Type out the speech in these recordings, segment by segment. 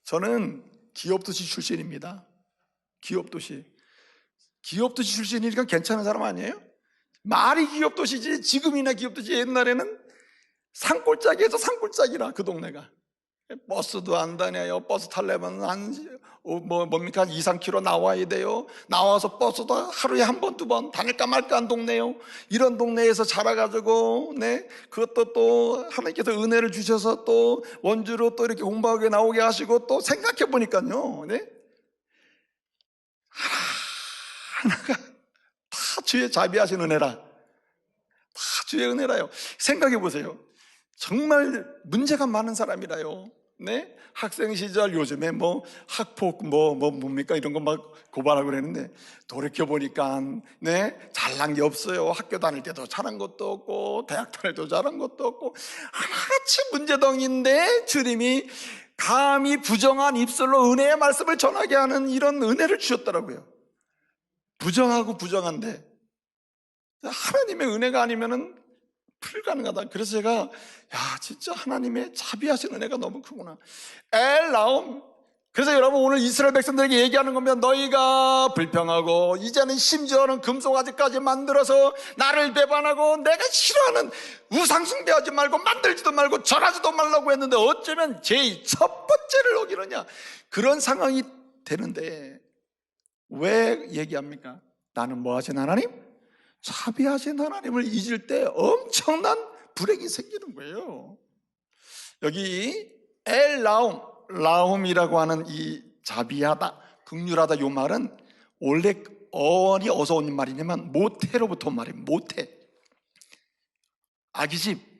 저는 기업도시 출신입니다. 기업도시 출신이니까 괜찮은 사람 아니에요? 말이 기업도시지. 지금이나 기업도시. 옛날에는 산골짜기에서 산골짜기라, 그 동네가. 버스도 안 다녀요. 버스 타려면 뭡니까? 2, 3km 나와야 돼요. 나와서 버스도 하루에 한 번, 두 번 다닐까 말까 한 동네요. 이런 동네에서 자라가지고, 그것도 또 하나님께서 은혜를 주셔서 또 원주로 또 이렇게 공부하게 나오게 하시고, 또 생각해 보니까요, 하나가 다 주의 자비하신 은혜라. 다 주의 은혜라요. 생각해 보세요. 정말 문제가 많은 사람이라요. 학생 시절 요즘에 학폭 뭡니까 이런 거 막 고발하고 그랬는데, 돌이켜 보니까 잘난 게 없어요. 학교 다닐 때도 잘한 것도 없고 대학 다닐 때도 잘한 것도 없고 하나같이 문제덩이인데, 주님이 감히 부정한 입술로 은혜의 말씀을 전하게 하는 이런 은혜를 주셨더라고요. 부정하고 부정한데 하나님의 은혜가 아니면은 불가능하다. 그래서 제가 진짜 하나님의 자비하신 은혜가 너무 크구나. 엘라움. 그래서 여러분, 오늘 이스라엘 백성들에게 얘기하는 거면, 너희가 불평하고 이제는 심지어는 금송아지까지 만들어서 나를 배반하고 내가 싫어하는 우상 숭배하지 말고 만들지도 말고 절하지도 말라고 했는데 어쩌면 제일 첫 번째를 어기느냐, 그런 상황이 되는데 왜 얘기합니까? 나는 뭐 하신 하나님? 자비하신 하나님을 잊을 때 엄청난 불행이 생기는 거예요. 여기 라움이라고 하는 이 자비하다, 긍휼하다, 이 말은 원래 어원이 어디서 온 말이냐면 모태로부터 온 말이에요. 모태, 아기집,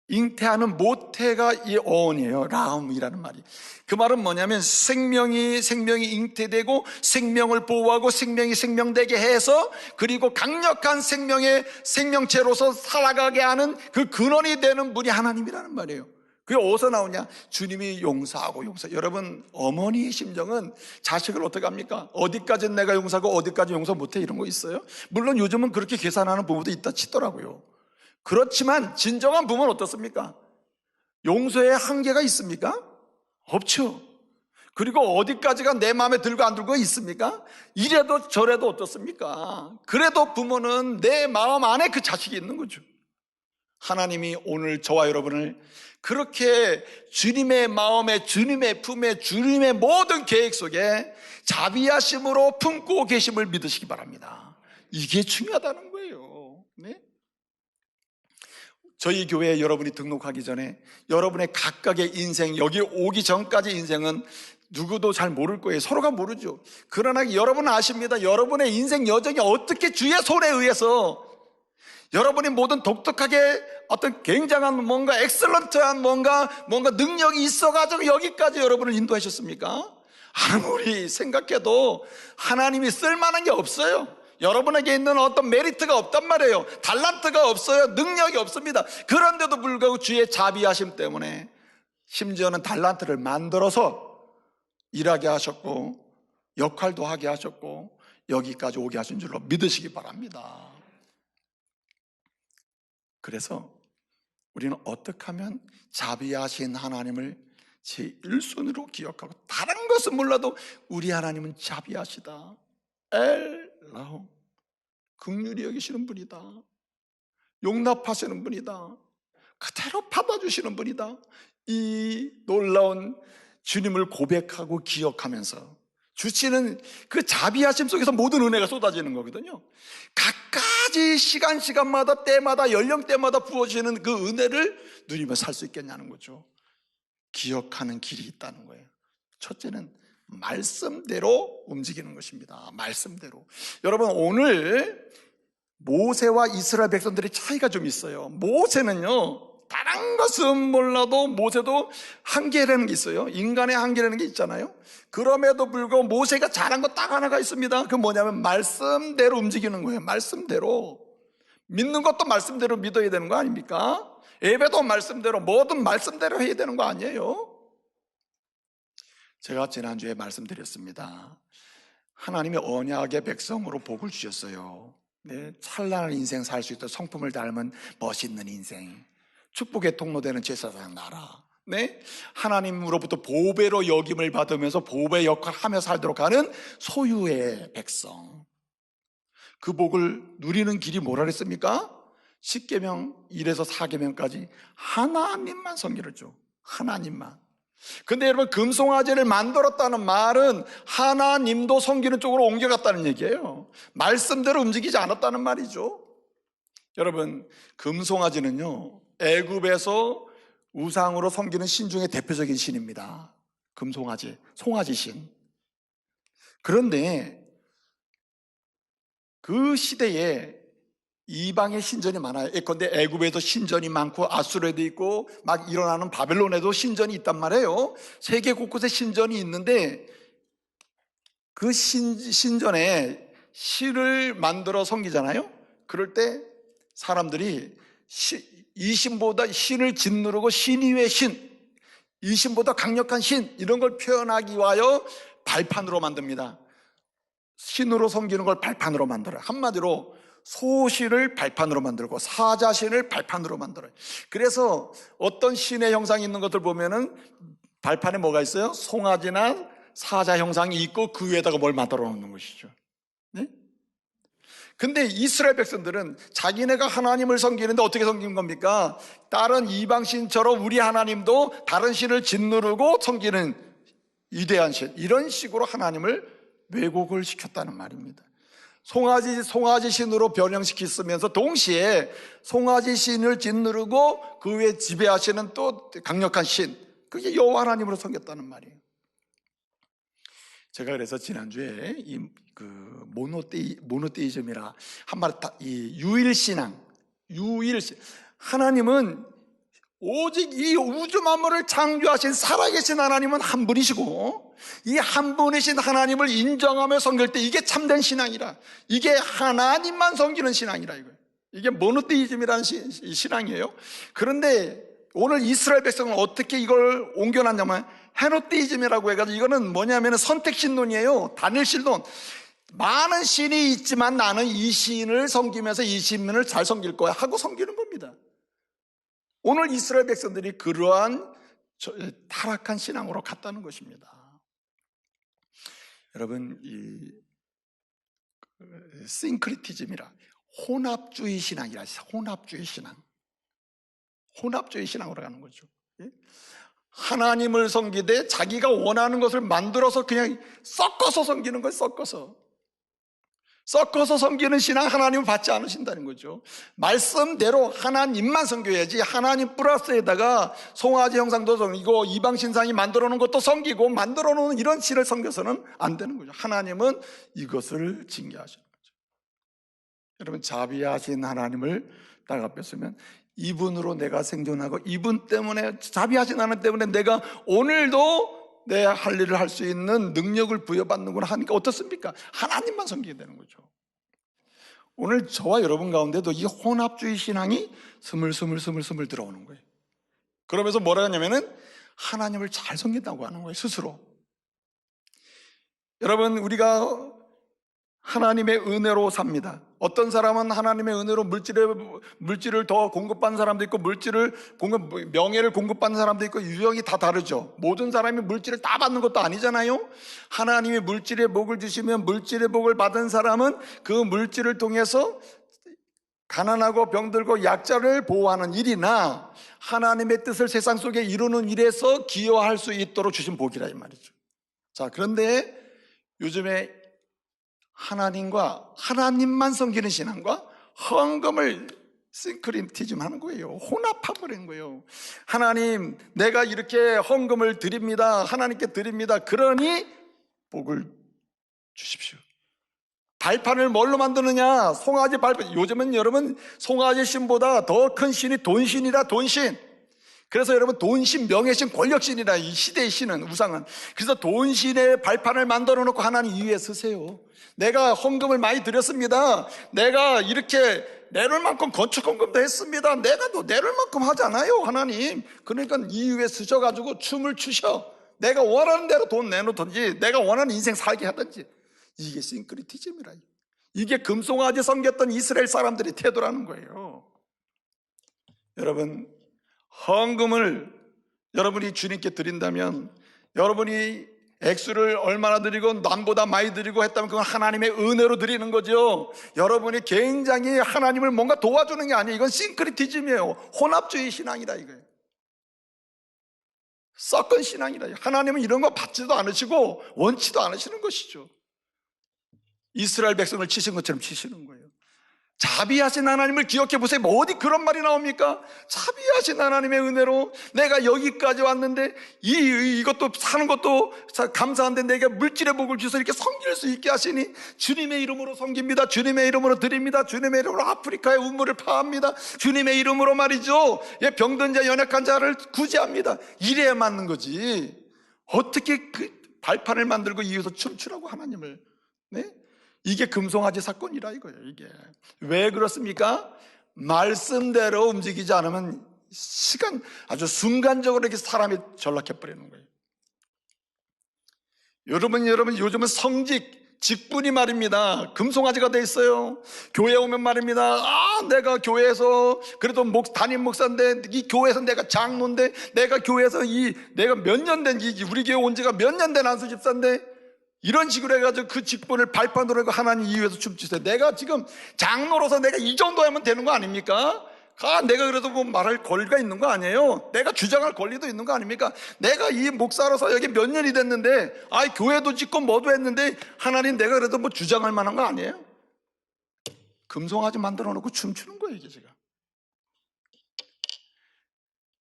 잉태하는 모태가 이 어원이에요. 라움이라는 말이. 그 말은 뭐냐면 생명이 잉태되고 생명을 보호하고 생명이 생명되게 해서, 그리고 강력한 생명의 생명체로서 살아가게 하는 그 근원이 되는 분이 하나님이라는 말이에요. 그게 어디서 나오냐? 주님이 용서하고 여러분, 어머니의 심정은 자식을 어떻게 합니까? 어디까지 내가 용서하고 어디까지 용서 못해, 이런 거 있어요? 물론 요즘은 그렇게 계산하는 부부도 있다 치더라고요. 그렇지만 진정한 부모는 어떻습니까? 용서의 한계가 있습니까? 없죠. 그리고 어디까지가 내 마음에 들고 안 들고 있습니까? 이래도 저래도 어떻습니까? 그래도 부모는 내 마음 안에 그 자식이 있는 거죠. 하나님이 오늘 저와 여러분을 그렇게 주님의 마음에, 주님의 품에, 주님의 모든 계획 속에 자비하심으로 품고 계심을 믿으시기 바랍니다. 이게 중요하다는 거예요. 저희 교회에 여러분이 등록하기 전에 여러분의 각각의 인생, 여기 오기 전까지 인생은 누구도 잘 모를 거예요. 서로가 모르죠. 그러나 여러분은 아십니다. 여러분의 인생 여정이 어떻게 주의 손에 의해서 여러분이 모든 독특하게 어떤 굉장한 뭔가 엑셀런트한 뭔가 능력이 있어가지고 여기까지 여러분을 인도하셨습니까? 아무리 생각해도 하나님이 쓸만한 게 없어요. 여러분에게 있는 어떤 메리트가 없단 말이에요. 달란트가 없어요. 능력이 없습니다. 그런데도 불구하고 주의 자비하심 때문에 심지어는 달란트를 만들어서 일하게 하셨고 역할도 하게 하셨고 여기까지 오게 하신 줄로 믿으시기 바랍니다. 그래서 우리는 어떻게 하면 자비하신 하나님을 제1순위로 기억하고, 다른 것은 몰라도 우리 하나님은 자비하시다, 엘라움, 긍휼히 여기시는 분이다, 용납하시는 분이다, 그대로 받아주시는 분이다, 이 놀라운 주님을 고백하고 기억하면서 주시는 그 자비하심 속에서 모든 은혜가 쏟아지는 거거든요. 각가지 시간마다 때마다 연령대마다 부어지는 그 은혜를 누리며 살 수 있겠냐는 거죠. 기억하는 길이 있다는 거예요. 첫째는 말씀대로 움직이는 것입니다. 말씀대로. 여러분, 오늘 모세와 이스라엘 백성들의 차이가 좀 있어요. 모세는요, 다른 것은 몰라도 모세도 한계라는 게 있어요. 인간의 한계라는 게 있잖아요. 그럼에도 불구하고 모세가 잘한 거 딱 하나가 있습니다. 그 뭐냐면 말씀대로 움직이는 거예요. 말씀대로. 믿는 것도 말씀대로 믿어야 되는 거 아닙니까? 예배도 말씀대로, 뭐든 말씀대로 해야 되는 거 아니에요? 제가 지난주에 말씀드렸습니다. 하나님의 언약의 백성으로 복을 주셨어요. 찬란한 인생 살 수 있도록 성품을 닮은 멋있는 인생, 축복의 통로되는 제사장 나라, 네? 하나님으로부터 보배로 여김을 받으면서 보배 역할을 하며 살도록 하는 소유의 백성. 그 복을 누리는 길이 뭐라 그랬습니까? 10계명 1에서 4계명까지 하나님만 섬기를 줘. 하나님만. 근데 여러분, 금송아지를 만들었다는 말은 하나님도 섬기는 쪽으로 옮겨갔다는 얘기예요. 말씀대로 움직이지 않았다는 말이죠. 여러분, 금송아지는요, 애굽에서 우상으로 섬기는 신 중에 대표적인 신입니다. 금송아지, 송아지 신. 그런데 그 시대에 이방의 신전이 많아요. 예컨대 애굽에도 신전이 많고 아수르에도 있고 막 일어나는 바벨론에도 신전이 있단 말이에요. 세계 곳곳에 신전이 있는데 그 신전에 신을 만들어 섬기잖아요. 그럴 때 사람들이 이 신보다 신을 짓누르고 신 위의 신, 이 신보다 강력한 신, 이런 걸 표현하기 위하여 발판으로 만듭니다. 신으로 섬기는 걸 발판으로 만들어요. 한마디로 소신을 발판으로 만들고 사자신을 발판으로 만들어요. 그래서 어떤 신의 형상이 있는 것들 보면은 발판에 뭐가 있어요? 송아지나 사자 형상이 있고 그 위에다가 뭘 만들어 놓는 것이죠. 네? 근데 이스라엘 백성들은 자기네가 하나님을 섬기는데 어떻게 섬기는 겁니까? 다른 이방신처럼 우리 하나님도 다른 신을 짓누르고 섬기는 위대한 신, 이런 식으로 하나님을 왜곡을 시켰다는 말입니다. 송아지 신으로 변형시키면서 동시에 송아지 신을 짓누르고 그 위에 지배하시는 또 강력한 신, 그게 여호와 하나님으로 섬겼다는 말이에요. 제가 그래서 지난주에 모노테이즘이라 한마디 이 유일신앙, 하나님은 오직 이 우주 만물을 창조하신 살아계신 하나님은 한 분이시고 이 한 분이신 하나님을 인정하며 섬길 때 이게 참된 신앙이라, 이게 하나님만 섬기는 신앙이라, 이게 모노테이즘이라는 신앙이에요. 그런데 오늘 이스라엘 백성은 어떻게 이걸 옮겨놨냐면 헤노테이즘이라고 해가지고, 이거는 뭐냐면 선택신론이에요. 단일신론. 많은 신이 있지만 나는 이 신을 섬기면서 이 신을 잘 섬길 거야 하고 섬기는 겁니다. 오늘 이스라엘 백성들이 그러한 타락한 신앙으로 갔다는 것입니다. 여러분, 이 싱크리티즘이라 혼합주의 신앙이라, 혼합주의 신앙으로 가는 거죠. 하나님을 섬기되 자기가 원하는 것을 만들어서 그냥 섞어서 섬기는 거예요. 섞어서 섬기는 신앙, 하나님을 받지 않으신다는 거죠. 말씀대로 하나님만 섬겨야지, 하나님 플러스에다가 송아지 형상도 섬기고 이방 신상이 만들어 놓은 것도 섬기고 만들어 놓은 이런 신을 섬겨서는 안 되는 거죠. 하나님은 이것을 징계하시는 거죠. 여러분, 자비하신 하나님을 딱 앞에 서면 이분으로 내가 생존하고 이분 때문에, 자비하신 하나님 때문에 내가 오늘도 내 할 일을 할 수 있는 능력을 부여받는구나 하니까 어떻습니까? 하나님만 섬기게 되는 거죠. 오늘 저와 여러분 가운데도 이 혼합주의 신앙이 스물스물 들어오는 거예요. 그러면서 뭐라 하냐면은 하나님을 잘 섬긴다고 하는 거예요, 스스로. 여러분, 우리가 하나님의 은혜로 삽니다. 어떤 사람은 하나님의 은혜로 물질을 더 공급받는 사람도 있고, 명예를 공급받는 사람도 있고, 유형이 다 다르죠. 모든 사람이 물질을 다 받는 것도 아니잖아요. 하나님이 물질의 복을 주시면 물질의 복을 받은 사람은 그 물질을 통해서 가난하고 병들고 약자를 보호하는 일이나 하나님의 뜻을 세상 속에 이루는 일에서 기여할 수 있도록 주신 복이라 이 말이죠. 자, 그런데 요즘에 하나님만 섬기는 신앙과 헌금을 싱크리티즘 하는 거예요. 혼합해버린 거예요. 하나님, 내가 이렇게 헌금을 드립니다. 하나님께 드립니다. 그러니 복을 주십시오. 발판을 뭘로 만드느냐? 송아지 발판. 요즘은 여러분, 송아지 신보다 더 큰 신이 돈신이라, 돈신. 그래서 여러분, 돈신, 명예신, 권력신이라, 이 시대의 신은, 우상은. 그래서 돈신의 발판을 만들어 놓고 하나님 위에 서세요. 내가 헌금을 많이 드렸습니다. 내가 이렇게 내놓을 만큼 건축 헌금도 했습니다. 내가 또 내놓을 만큼 하잖아요, 하나님. 그러니까 이 위에 서셔가지고 춤을 추셔. 내가 원하는 대로 돈 내놓든지, 내가 원하는 인생 살게 하든지. 이게 싱크리티즘이라. 이게 금송아지 섬겼던 이스라엘 사람들의 태도라는 거예요. 여러분, 헌금을 여러분이 주님께 드린다면, 여러분이 액수를 얼마나 드리고 남보다 많이 드리고 했다면 그건 하나님의 은혜로 드리는 거죠. 여러분이 굉장히 하나님을 뭔가 도와주는 게 아니에요. 이건 싱크리티즘이에요. 혼합주의 신앙이다 이거예요. 섞은 신앙이다. 하나님은 이런 거 받지도 않으시고 원치도 않으시는 것이죠. 이스라엘 백성을 치신 것처럼 치시는 거예요. 자비하신 하나님을 기억해 보세요. 뭐 어디 그런 말이 나옵니까? 자비하신 하나님의 은혜로 내가 여기까지 왔는데 이것도 사는 것도 감사한데 내가 물질의 복을 주셔서 이렇게 섬길 수 있게 하시니 주님의 이름으로 섬깁니다. 주님의 이름으로 드립니다. 주님의 이름으로 아프리카의 우물을 파합니다. 주님의 이름으로 말이죠, 병든 자 연약한 자를 구제합니다. 이래야 맞는 거지. 어떻게 그 발판을 만들고 이어서 춤추라고 하나님을, 네? 이게 금송아지 사건이라 이거예요. 이게 왜 그렇습니까? 말씀대로 움직이지 않으면 아주 순간적으로 이렇게 사람이 전락해 버리는 거예요. 여러분 요즘은 성직, 직분이 말입니다, 금송아지가 돼 있어요. 교회 오면 말입니다, 내가 교회에서 그래도 담임 목사인데, 이 교회에서 내가 장로인데, 내가 교회에서 내가 몇 년 된, 우리 교회 온 지가 몇 년 된 안수 집사인데, 이런 식으로 해가지고 그 직분을 발판으로 해서 하나님 이유에서 춤추세요. 내가 지금 장로로서 내가 이 정도 하면 되는 거 아닙니까? 내가 그래도 뭐 말할 권리가 있는 거 아니에요? 내가 주장할 권리도 있는 거 아닙니까? 내가 이 목사로서 여기 몇 년이 됐는데, 교회도 짓고 뭐도 했는데, 하나님 내가 그래도 뭐 주장할 만한 거 아니에요? 금송아지 만들어 놓고 춤추는 거예요, 이게 제가.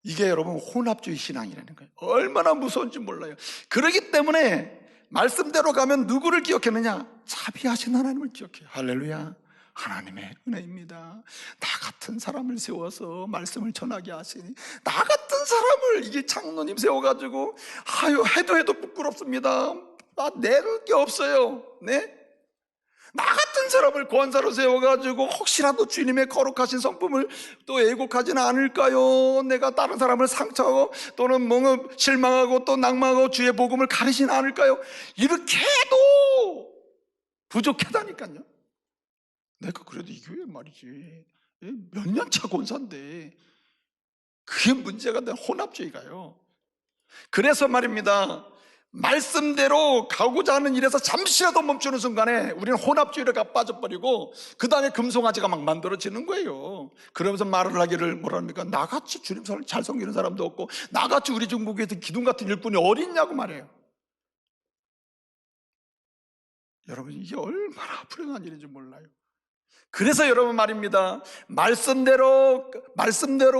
이게 여러분 혼합주의 신앙이라는 거예요. 얼마나 무서운지 몰라요. 그렇기 때문에 말씀대로 가면 누구를 기억했느냐? 자비하신 하나님을 기억해요. 할렐루야. 하나님의 은혜입니다. 나 같은 사람을 세워서 말씀을 전하게 하시니, 나 같은 사람을 이게 장로님 세워가지고 해도 부끄럽습니다. 내를 게 없어요. 네? 나 같은 사람을 권사로 세워가지고 혹시라도 주님의 거룩하신 성품을 또 애곡하지는 않을까요? 내가 다른 사람을 상처하고 또는 뭔가 실망하고 또 낭망하고 주의 복음을 가리지는 않을까요? 이렇게 해도 부족하다니까요. 내가 그래도 이 교회 말이지, 몇 년 차 권사인데 그게 문제가 된 혼합주의가요. 그래서 말입니다, 말씀대로 가고자 하는 일에서 잠시라도 멈추는 순간에 우리는 혼합주의를 빠져버리고 그 다음에 금송아지가 막 만들어지는 거예요. 그러면서 말을 하기를 뭐라 합니까? 나같이 주님 잘 섬기는 사람도 없고 나같이 우리 중국에서 기둥 같은 일꾼이 어디 있냐고 말해요. 여러분, 이게 얼마나 불행한 일인지 몰라요. 그래서 여러분 말입니다, 말씀대로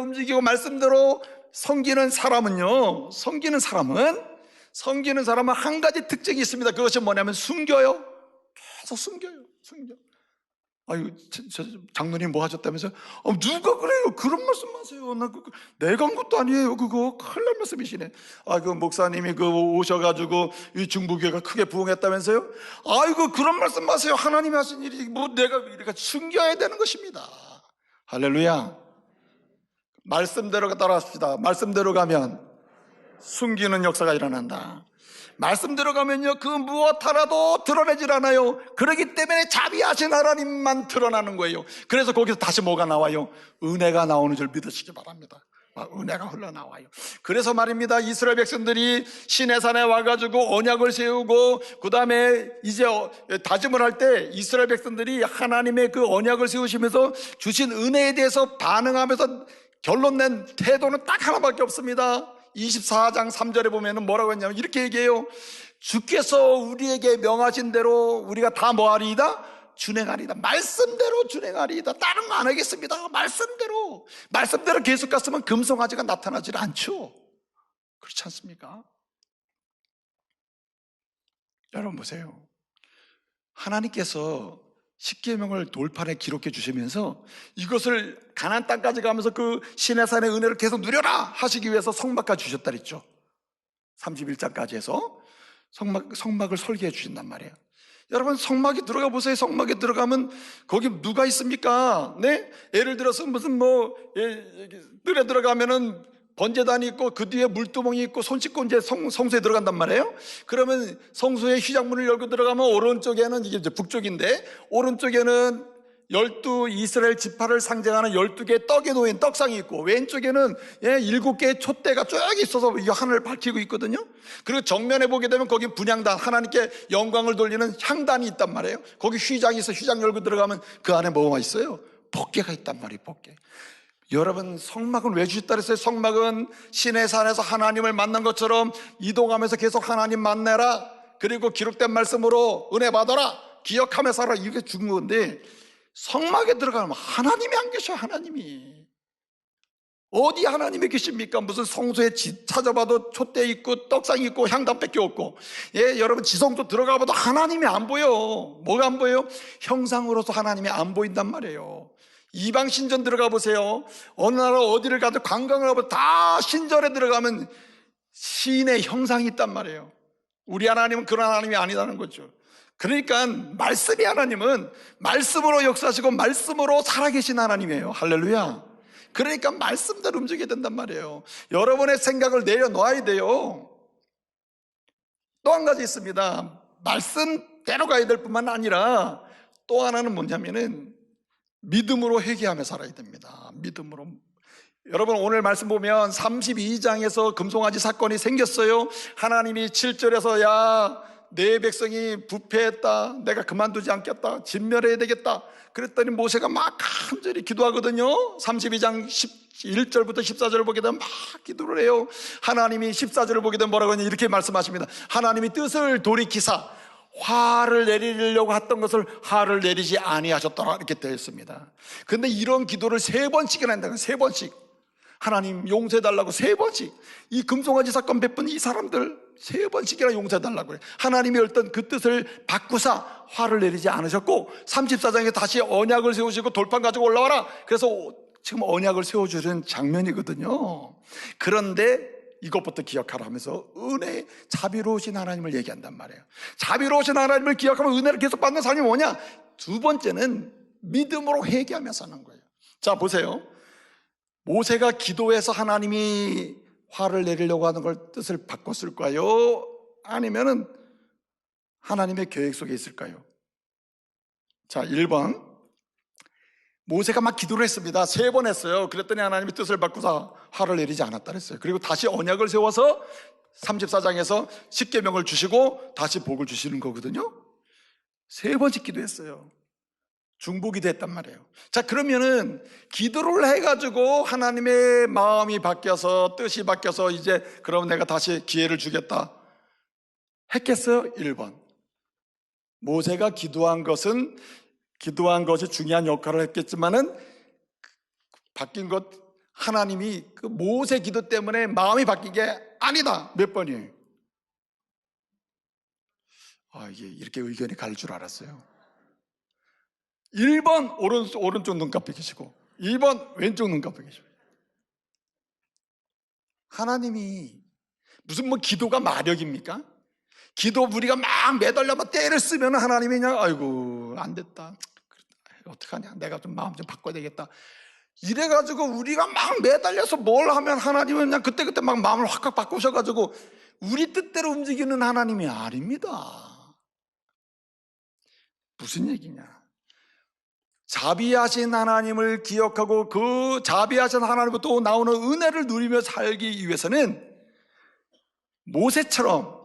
움직이고 말씀대로 섬기는 사람은 한 가지 특징이 있습니다. 그것이 뭐냐면 숨겨요. 계속 숨겨요. 장로님 뭐 하셨다면서요? 누가 그래요? 그런 말씀 하세요. 내가 한 것도 아니에요. 그거 큰일 날 말씀이시네. 그 목사님이 오셔가지고 이 중부교회가 크게 부흥했다면서요? 그런 말씀 하세요. 하나님이 하신 일이 내가 이렇게 숨겨야 되는 것입니다. 할렐루야. 말씀대로 따라합시다. 말씀대로 가면 숨기는 역사가 일어난다. 말씀대로 가면요, 그 무엇 하나도 드러내질 않아요. 그렇기 때문에 자비하신 하나님만 드러나는 거예요. 그래서 거기서 다시 뭐가 나와요? 은혜가 나오는 줄 믿으시기 바랍니다. 은혜가 흘러나와요. 그래서 말입니다, 이스라엘 백성들이 시내산에 와가지고 언약을 세우고 그 다음에 이제 다짐을 할 때 이스라엘 백성들이 하나님의 그 언약을 세우시면서 주신 은혜에 대해서 반응하면서 결론 낸 태도는 딱 하나밖에 없습니다. 24장 3절에 보면 뭐라고 했냐면 이렇게 얘기해요. 주께서 우리에게 명하신 대로 우리가 다 뭐하리이다? 준행하리이다. 말씀대로 준행하리이다. 다른 거 안 하겠습니다. 말씀대로 계속 갔으면 금송아지가 나타나질 않죠. 그렇지 않습니까? 여러분 보세요. 하나님께서 십계명을 돌판에 기록해 주시면서 이것을 가나안 땅까지 가면서 그 시내산의 은혜를 계속 누려라 하시기 위해서 성막까지 주셨다 그랬죠. 31장까지 해서 성막을 설계해 주신단 말이에요. 여러분, 성막에 들어가 보세요. 성막에 들어가면 거기 누가 있습니까? 네? 예를 들어서 무슨 뜰에 들어가면은 번제단이 있고 그 뒤에 물두멍이 있고 손 씻고 이제 성소에 들어간단 말이에요. 그러면 성소의 휘장문을 열고 들어가면 오른쪽에는, 이게 이제 북쪽인데, 오른쪽에는 12 이스라엘 지파를 상징하는 12개의 떡에 놓인 떡상이 있고, 왼쪽에는 7개의 촛대가 쭉 있어서 이 하늘을 밝히고 있거든요. 그리고 정면에 보게 되면 거기 분향단, 하나님께 영광을 돌리는 향단이 있단 말이에요. 거기 휘장이 있어. 휘장 열고 들어가면 그 안에 뭐가 있어요? 법궤가 있단 말이에요. 법궤. 여러분, 성막은 왜 주셨다 그랬어요? 성막은 신의 산에서 하나님을 만난 것처럼 이동하면서 계속 하나님 만나라, 그리고 기록된 말씀으로 은혜 받아라, 기억하며 살아라, 이렇게 준 건데, 성막에 들어가면 하나님이 안 계셔. 하나님이 어디 하나님이 계십니까? 무슨 성소에 찾아봐도 촛대 있고 떡상이 있고 향단밖에 없고, 여러분 지성소 들어가봐도 하나님이 안 보여. 뭐가 안 보여요? 형상으로서 하나님이 안 보인단 말이에요. 이방 신전 들어가 보세요. 어느 나라 어디를 가도 관광을 하고 다 신전에 들어가면 신의 형상이 있단 말이에요. 우리 하나님은 그런 하나님이 아니라는 거죠. 그러니까 말씀이 하나님은 말씀으로 역사하시고 말씀으로 살아계신 하나님이에요. 할렐루야. 그러니까 말씀대로 움직여야 된단 말이에요. 여러분의 생각을 내려놓아야 돼요. 또 한 가지 있습니다. 말씀대로 가야 될 뿐만 아니라 또 하나는 뭐냐면은 믿음으로 회개하며 살아야 됩니다. 믿음으로. 여러분, 오늘 말씀 보면 32장에서 금송아지 사건이 생겼어요. 하나님이 7절에서 야, 내 백성이 부패했다, 내가 그만두지 않겠다, 진멸해야 되겠다 그랬더니 모세가 막 간절히 기도하거든요. 32장 11절부터 14절을 보게 되면 막 기도를 해요. 하나님이 14절을 보게 되면 뭐라고 하냐, 이렇게 말씀하십니다. 하나님이 뜻을 돌이키사 화를 내리려고 했던 것을 화를 내리지 아니하셨더라, 이렇게 되어 있습니다. 그런데 이런 기도를 3번씩이나 한다는 거예요. 3번씩. 하나님 용서해달라고 3번씩. 이 금송아지 사건 베푼 이 사람들 3번씩이나 용서해달라고 그래요. 하나님이 어떤 그 뜻을 바꾸사 화를 내리지 않으셨고, 34장에 다시 언약을 세우시고 돌판 가지고 올라와라, 그래서 지금 언약을 세워주는 장면이거든요. 그런데 이것부터 기억하라 하면서 은혜, 자비로우신 하나님을 얘기한단 말이에요. 자비로우신 하나님을 기억하면 은혜를 계속 받는 삶이 뭐냐? 2번째는 믿음으로 회개하며 사는 거예요. 자, 보세요. 모세가 기도해서 하나님이 화를 내리려고 하는 걸 뜻을 바꿨을까요? 아니면은 하나님의 계획 속에 있을까요? 자, 1번. 모세가 막 기도를 했습니다. 3번 했어요. 그랬더니 하나님이 뜻을 바꾸사 화를 내리지 않았다 그랬어요. 그리고 다시 언약을 세워서 34장에서 십계명을 주시고 다시 복을 주시는 거거든요. 3번씩 기도했어요. 중보기 됐단 말이에요. 자, 그러면은 기도를 해가지고 하나님의 마음이 바뀌어서 뜻이 바뀌어서 이제 그럼 내가 다시 기회를 주겠다 했겠어요? 1번. 모세가 기도한 것이 중요한 역할을 했겠지만은 바뀐 것, 하나님이 그 모세 기도 때문에 마음이 바뀐 게 아니다. 몇 번이에요? 이게 이렇게 의견이 갈 줄 알았어요. 1번 오른쪽 눈꺼풀 계시고 2번 왼쪽 눈꺼풀 계시고. 하나님이 무슨 기도가 마력입니까? 기도 우리가 막 매달려 막 때를 쓰면 하나님이 그냥 아이고 안 됐다, 어떡하냐, 내가 좀 마음 좀 바꿔야 되겠다 이래가지고 우리가 막 매달려서 뭘 하면 하나님은 그냥 그때그때 막 마음을 확 바꾸셔가지고 우리 뜻대로 움직이는 하나님이 아닙니다. 무슨 얘기냐? 자비하신 하나님을 기억하고 그 자비하신 하나님부터 나오는 은혜를 누리며 살기 위해서는 모세처럼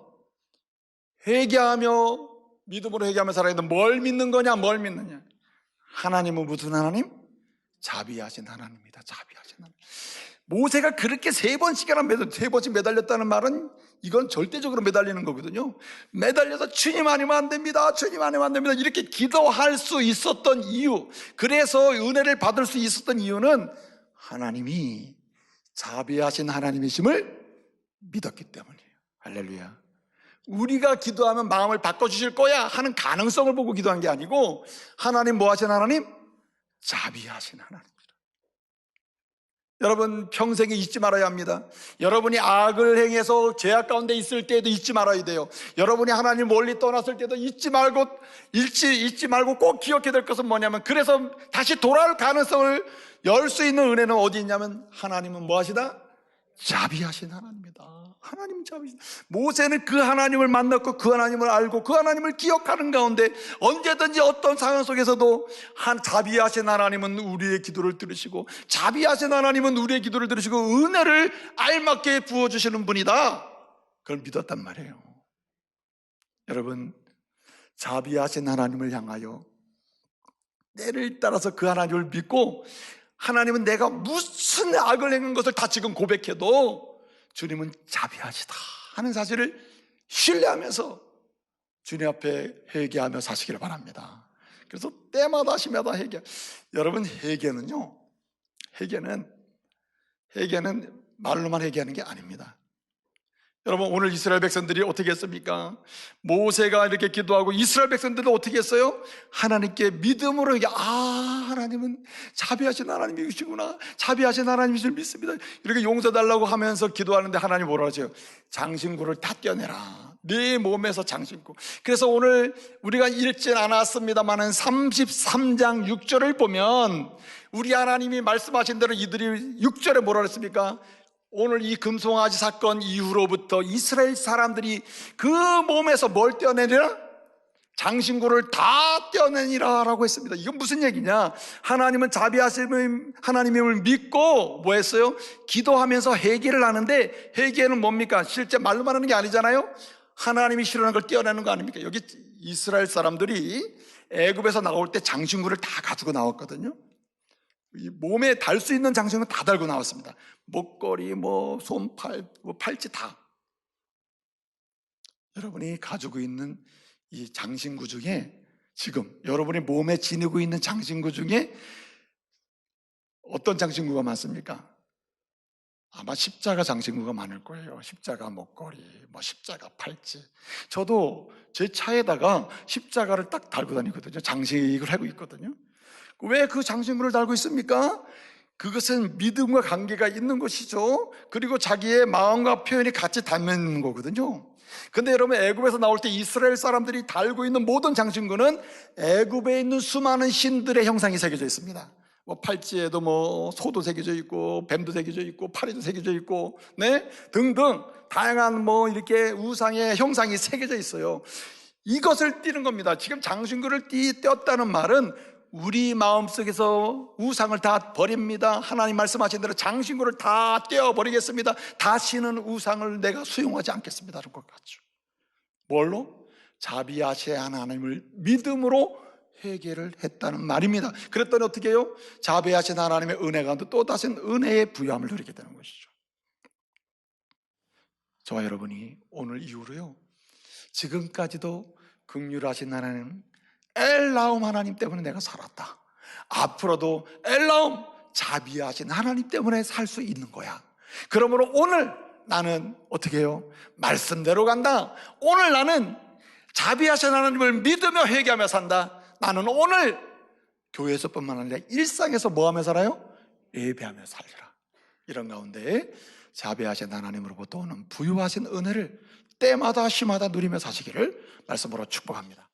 회개하며 믿음으로 회개하며 살아야 되는데, 뭘 믿는 거냐? 뭘 믿느냐? 하나님은 무슨 하나님? 자비하신 하나님입니다. 자비하신 하나님. 모세가 그렇게 3번씩 매달렸다는 말은 이건 절대적으로 매달리는 거거든요. 매달려서 주님 아니면 안 됩니다, 주님 아니면 안 됩니다 이렇게 기도할 수 있었던 이유, 그래서 은혜를 받을 수 있었던 이유는 하나님이 자비하신 하나님이심을 믿었기 때문이에요. 할렐루야. 우리가 기도하면 마음을 바꿔주실 거야 하는 가능성을 보고 기도한 게 아니고, 하나님 뭐 하신 하나님? 자비하신 하나님. 여러분, 평생에 잊지 말아야 합니다. 여러분이 악을 행해서 죄악 가운데 있을 때에도 잊지 말아야 돼요. 여러분이 하나님 멀리 떠났을 때도 잊지 말고 꼭 기억해야 될 것은 뭐냐면, 그래서 다시 돌아올 가능성을 열 수 있는 은혜는 어디 있냐면, 하나님은 뭐 하시다? 자비하신 하나님이다. 하나님은 자비하신. 모세는 그 하나님을 만났고 그 하나님을 알고 그 하나님을 기억하는 가운데 언제든지 어떤 상황 속에서도 자비하신 하나님은 우리의 기도를 들으시고, 자비하신 하나님은 우리의 기도를 들으시고 은혜를 알맞게 부어주시는 분이다, 그걸 믿었단 말이에요. 여러분, 자비하신 하나님을 향하여 때를 따라서 그 하나님을 믿고, 하나님은 내가 무슨 악을 행한 것을 다 지금 고백해도 주님은 자비하시다 하는 사실을 신뢰하면서 주님 앞에 회개하며 사시기를 바랍니다. 그래서 때마다 시마다 회개. 여러분, 회개는 말로만 회개하는 게 아닙니다. 여러분, 오늘 이스라엘 백성들이 어떻게 했습니까? 모세가 이렇게 기도하고 이스라엘 백성들도 어떻게 했어요? 하나님께 믿음으로 하나님은 자비하신 하나님이시구나, 자비하신 하나님이실 믿습니다, 이렇게 용서달라고 하면서 기도하는데 하나님 뭐라 하세요? 장신구를 다 떼어내라, 네 몸에서 장신구. 그래서 오늘 우리가 읽진 않았습니다만은 33장 6절을 보면 우리 하나님이 말씀하신 대로 이들이 6절에 뭐라 그랬습니까? 오늘 이 금송아지 사건 이후로부터 이스라엘 사람들이 그 몸에서 뭘 떼어내니라? 장신구를 다 떼어내니라 라고 했습니다. 이건 무슨 얘기냐? 하나님은 자비하신 하나님임을 믿고 뭐 했어요? 기도하면서 회개를 하는데, 회개는 뭡니까? 실제 말로만 하는 게 아니잖아요. 하나님이 싫어하는 걸 떼어내는 거 아닙니까? 여기 이스라엘 사람들이 애굽에서 나올 때 장신구를 다 가지고 나왔거든요. 이 몸에 달 수 있는 장신구 다 달고 나왔습니다. 목걸이, 손팔, 팔찌 다. 여러분이 가지고 있는 이 장신구 중에, 지금 여러분이 몸에 지니고 있는 장신구 중에 어떤 장신구가 많습니까? 아마 십자가 장신구가 많을 거예요. 십자가 목걸이, 십자가 팔찌. 저도 제 차에다가 십자가를 딱 달고 다니거든요. 장식을 하고 있거든요. 왜 그 장신구를 달고 있습니까? 그것은 믿음과 관계가 있는 것이죠. 그리고 자기의 마음과 표현이 같이 닮는 거거든요. 근데 여러분, 애굽에서 나올 때 이스라엘 사람들이 달고 있는 모든 장신구는 애굽에 있는 수많은 신들의 형상이 새겨져 있습니다. 팔찌에도 소도 새겨져 있고, 뱀도 새겨져 있고, 파리도 새겨져 있고, 등등 다양한 이렇게 우상의 형상이 새겨져 있어요. 이것을 띄는 겁니다. 지금 장신구를 띄었다는 말은 우리 마음속에서 우상을 다 버립니다. 하나님 말씀하신 대로 장신구를 다 떼어버리겠습니다. 다시는 우상을 내가 수용하지 않겠습니다 라는 것 같죠. 뭘로? 자비하신 하나님을 믿음으로 회개를 했다는 말입니다. 그랬더니 어떻게 해요? 자비하신 하나님의 은혜가 또 다시 은혜의 부여함을 누리게 되는 것이죠. 저와 여러분이 오늘 이후로요, 지금까지도 긍휼하신 하나님, 엘라움 하나님 때문에 내가 살았다, 앞으로도 엘라움 자비하신 하나님 때문에 살 수 있는 거야. 그러므로 오늘 나는 어떻게 해요? 말씀대로 간다. 오늘 나는 자비하신 하나님을 믿으며 회개하며 산다. 나는 오늘 교회에서뿐만 아니라 일상에서 뭐하며 살아요? 예배하며 살리라. 이런 가운데 자비하신 하나님으로부터 오는 부유하신 은혜를 때마다 시마다 누리며 사시기를 말씀으로 축복합니다.